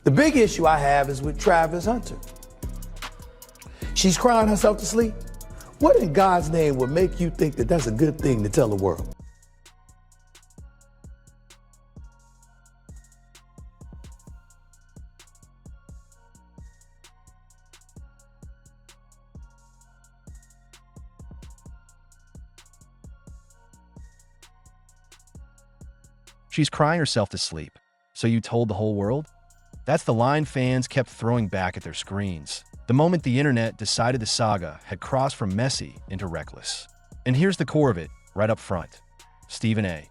The big issue I have is with Travis Hunter. She's crying herself to sleep. What in God's name would make you think that that's a good thing to tell the world? She's crying herself to sleep. So you told the whole world? That's the line fans kept throwing back at their screens, the moment the internet decided the saga had crossed from messy into reckless. And here's the core of it, right up front. Stephen A.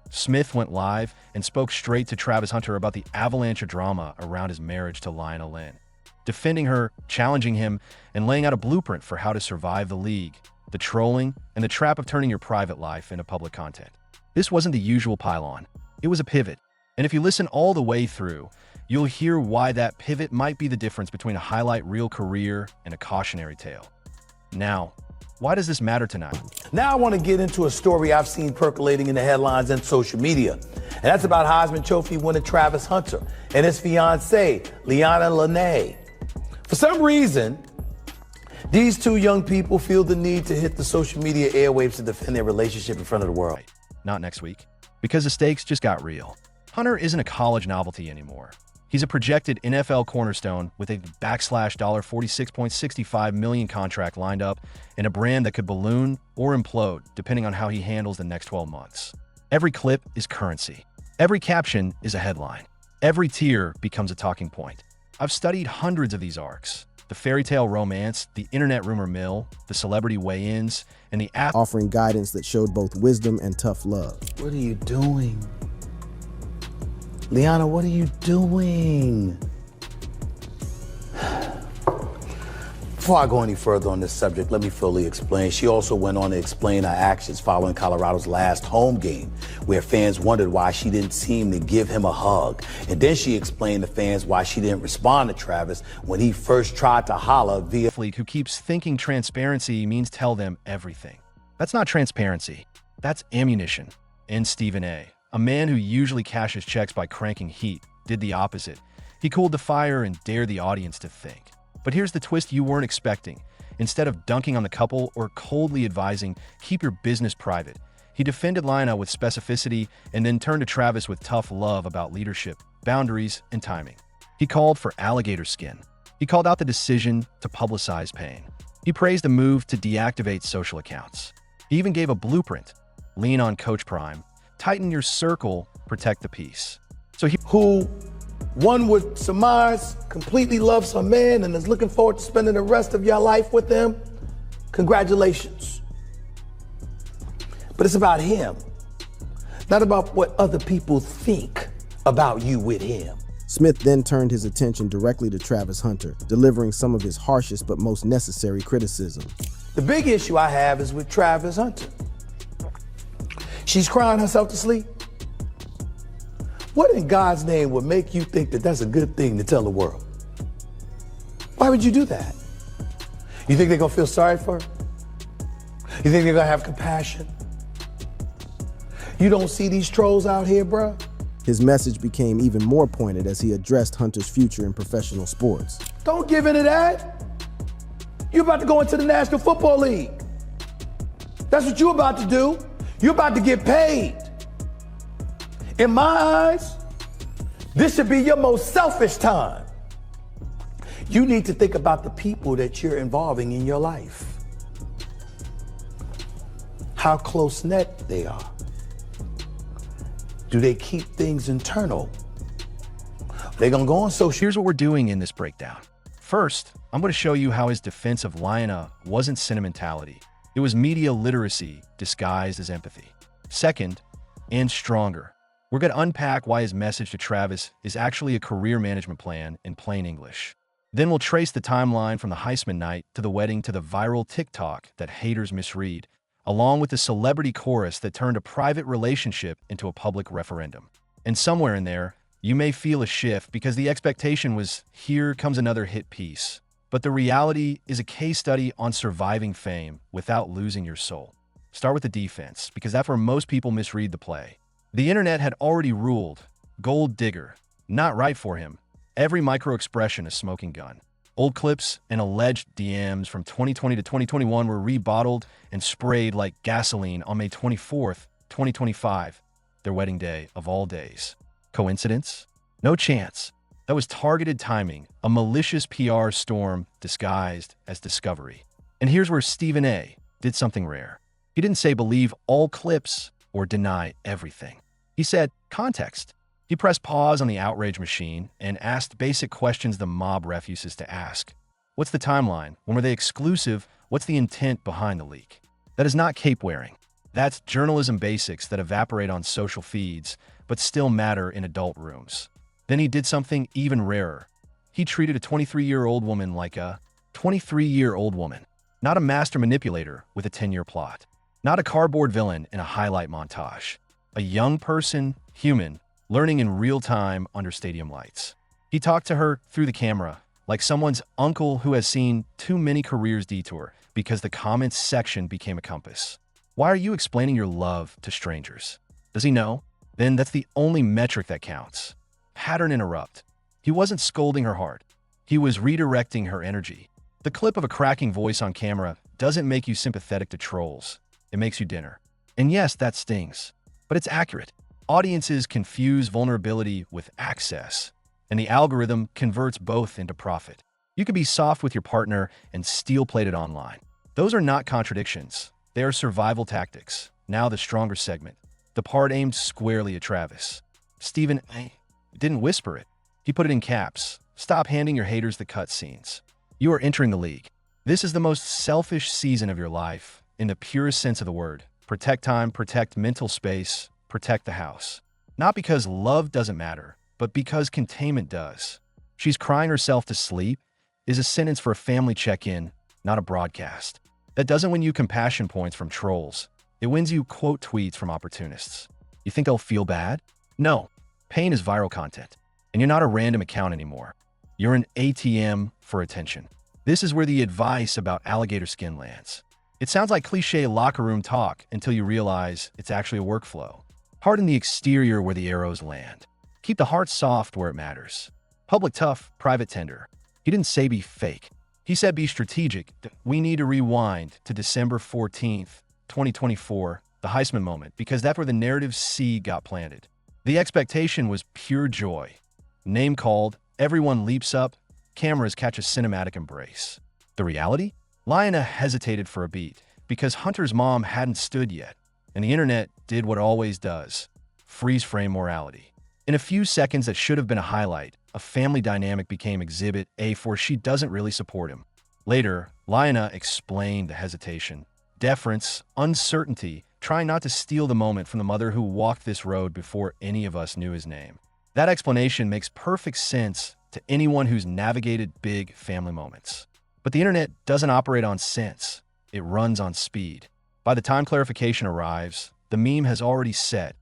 Smith went live and spoke straight to Travis Hunter about the avalanche of drama around his marriage to Lionel Lynn, defending her, challenging him, and laying out a blueprint for how to survive the league, the trolling, and the trap of turning your private life into public content. This wasn't the usual pile-on. It was a pivot. And if you listen all the way through, you'll hear why that pivot might be the difference between a highlight reel career and a cautionary tale. Now, why does this matter tonight? Now I want to get into a story I've seen percolating in the headlines and social media. And that's about Heisman Trophy winner Travis Hunter and his fiancée, Liana Lene. For some reason, these two young people feel the need to hit the social media airwaves to defend their relationship in front of the world. Not next week, because the stakes just got real. Hunter isn't a college novelty anymore. He's a projected NFL cornerstone with a $46.65 million contract lined up and a brand that could balloon or implode depending on how he handles the next 12 months. Every clip is currency. Every caption is a headline. Every tear becomes a talking point. I've studied hundreds of these arcs. The fairy tale romance, the internet rumor mill, the celebrity weigh-ins, and the offering guidance that showed both wisdom and tough love. What are you doing? Liana, what are you doing? Before I go any further on this subject, let me fully explain. She also went on to explain her actions following Colorado's last home game, where fans wondered why she didn't seem to give him a hug. And then she explained to fans why she didn't respond to Travis when he first tried to holler via athlete who keeps thinking transparency means tell them everything. That's not transparency. That's ammunition. And Stephen A., a man who usually cashes checks by cranking heat, did the opposite. He cooled the fire and dared the audience to think. But here's the twist you weren't expecting. Instead of dunking on the couple or coldly advising, keep your business private, he defended Lina with specificity and then turned to Travis with tough love about leadership, boundaries, and timing. He called for alligator skin. He called out the decision to publicize pain. He praised the move to deactivate social accounts. He even gave a blueprint. Lean on Coach Prime. Tighten your circle, protect the peace. So who one would surmise completely loves her man and is looking forward to spending the rest of your life with him. Congratulations. But it's about him, not about what other people think about you with him. Smith then turned his attention directly to Travis Hunter, delivering some of his harshest but most necessary criticism. The big issue I have is with Travis Hunter. She's crying herself to sleep. What in God's name would make you think that that's a good thing to tell the world? Why would you do that? You think they're gonna feel sorry for her? You think they're gonna have compassion? You don't see these trolls out here, bruh? His message became even more pointed as he addressed Hunter's future in professional sports. Don't give into that. You're about to go into the National Football League. That's what you're about to do. You're about to get paid. In my eyes, this should be your most selfish time. You need to think about the people that you're involving in your life. How close-knit they are. Do they keep things internal? They're gonna go on social. Here's what we're doing in this breakdown. First, I'm going to show you how his defense of Lina wasn't sentimentality. It was media literacy disguised as empathy. Second, and stronger, we're going to unpack why his message to Travis is actually a career management plan in plain English. Then we'll trace the timeline from the Heisman night to the wedding to the viral TikTok that haters misread, along with the celebrity chorus that turned a private relationship into a public referendum. And somewhere in there, you may feel a shift because the expectation was, here comes another hit piece. But the reality is a case study on surviving fame without losing your soul. Start with the defense, because that's where most people misread the play. The internet had already ruled, gold digger, not right for him. Every micro-expression a smoking gun. Old clips and alleged DMs from 2020 to 2021 were rebottled and sprayed like gasoline on May 24th, 2025, their wedding day of all days. Coincidence? No chance. That was targeted timing, a malicious PR storm disguised as discovery. And here's where Stephen A. did something rare. He didn't say believe all clips or deny everything. He said context. He pressed pause on the outrage machine and asked basic questions the mob refuses to ask. What's the timeline? When were they exclusive? What's the intent behind the leak? That is not cape-wearing. That's journalism basics that evaporate on social feeds, but still matter in adult rooms. Then he did something even rarer. He treated a 23-year-old woman like a 23-year-old woman, not a master manipulator with a 10-year plot, not a cardboard villain in a highlight montage. A young person, human, learning in real time under stadium lights. He talked to her through the camera, like someone's uncle who has seen too many careers detour because the comments section became a compass. Why are you explaining your love to strangers? Does he know? Then that's the only metric that counts. Pattern interrupt. He wasn't scolding her hard. He was redirecting her energy. The clip of a cracking voice on camera doesn't make you sympathetic to trolls. It makes you dinner. And yes, that stings. But it's accurate. Audiences confuse vulnerability with access, and the algorithm converts both into profit. You can be soft with your partner and steel-plate it online. Those are not contradictions. They are survival tactics. Now the stronger segment. The part aimed squarely at Travis. Stephen A. didn't whisper it. He put it in caps. Stop handing your haters the cutscenes. You are entering the league. This is the most selfish season of your life, in the purest sense of the word. Protect time, protect mental space, protect the house. Not because love doesn't matter, but because containment does. She's crying herself to sleep is a sentence for a family check-in, not a broadcast. That doesn't win you compassion points from trolls. It wins you quote tweets from opportunists. You think they'll feel bad? No. Pain is viral content. And you're not a random account anymore. You're an ATM for attention. This is where the advice about alligator skin lands. It sounds like cliche locker room talk until you realize it's actually a workflow. Harden the exterior where the arrows land. Keep the heart soft where it matters. Public tough, private tender. He didn't say be fake. He said be strategic. We need to rewind to December 14th, 2024, the Heisman moment, because that's where the narrative seed got planted. The expectation was pure joy. Name called, everyone leaps up, cameras catch a cinematic embrace. The reality? Lyanna hesitated for a beat because Hunter's mom hadn't stood yet, and the internet did what it always does, freeze frame morality. In a few seconds that should have been a highlight, a family dynamic became Exhibit A for she doesn't really support him. Later, Lyanna explained the hesitation, deference, uncertainty, trying not to steal the moment from the mother who walked this road before any of us knew his name. That explanation makes perfect sense to anyone who's navigated big family moments. But the internet doesn't operate on sense. It runs on speed. By the time clarification arrives, the meme has already set,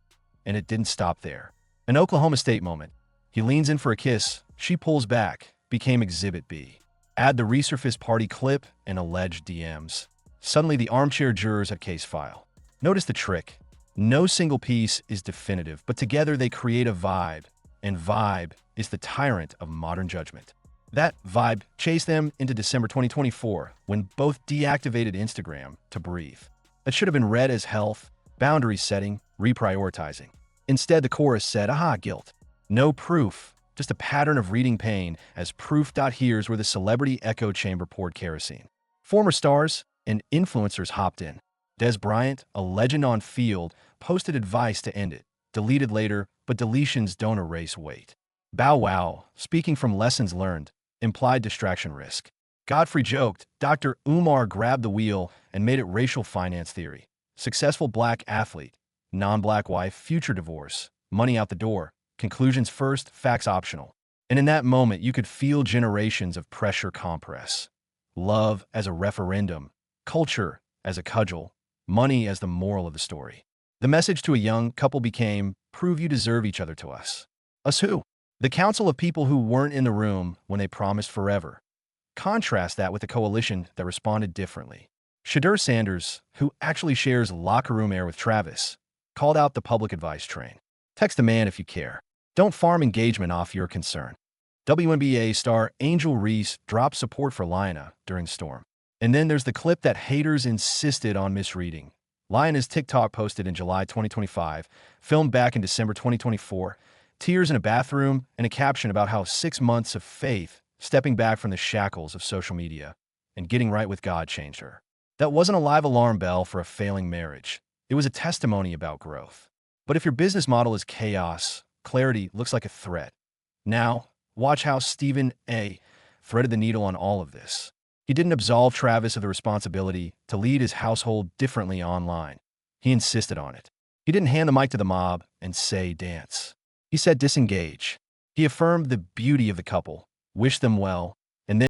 and it didn't stop there. An Oklahoma State moment. He leans in for a kiss, she pulls back, became Exhibit B. Add the resurfaced party clip and alleged DMs. Suddenly the armchair jurors have case file. Notice the trick. No single piece is definitive, but together they create a vibe, and vibe is the tyrant of modern judgment. That vibe chased them into December 2024, when both deactivated Instagram to breathe. That should have been read as health, boundary setting, reprioritizing. Instead, the chorus said, aha, guilt. No proof, just a pattern of reading pain, as proof. Here's where the celebrity echo chamber poured kerosene. Former stars and influencers hopped in. Des Bryant, a legend on field, posted advice to end it. Deleted later, but deletions don't erase weight. Bow Wow, speaking from lessons learned, implied distraction risk. Godfrey joked, Dr. Umar grabbed the wheel and made it racial finance theory. Successful black athlete, non-black wife, future divorce, money out the door, conclusions first, facts optional. And in that moment, you could feel generations of pressure compress. Love as a referendum, culture as a cudgel, money as the moral of the story. The message to a young couple became, prove you deserve each other to us. Us who? The council of people who weren't in the room when they promised forever. Contrast that with a coalition that responded differently. Shadur Sanders, who actually shares locker room air with Travis, called out the public advice train. Text a man if you care. Don't farm engagement off your concern. WNBA star Angel Reese dropped support for Lionel during the storm. And then there's the clip that haters insisted on misreading. Lionel's TikTok posted in July 2025, filmed back in December 2024, tears in a bathroom and a caption about how 6 months of faith, stepping back from the shackles of social media, and getting right with God changed her. That wasn't a live alarm bell for a failing marriage. It was a testimony about growth. But if your business model is chaos, clarity looks like a threat. Now, watch how Stephen A. threaded the needle on all of this. He didn't absolve Travis of the responsibility to lead his household differently online. He insisted on it. He didn't hand the mic to the mob and say dance. He said disengage. He affirmed the beauty of the couple, wished them well,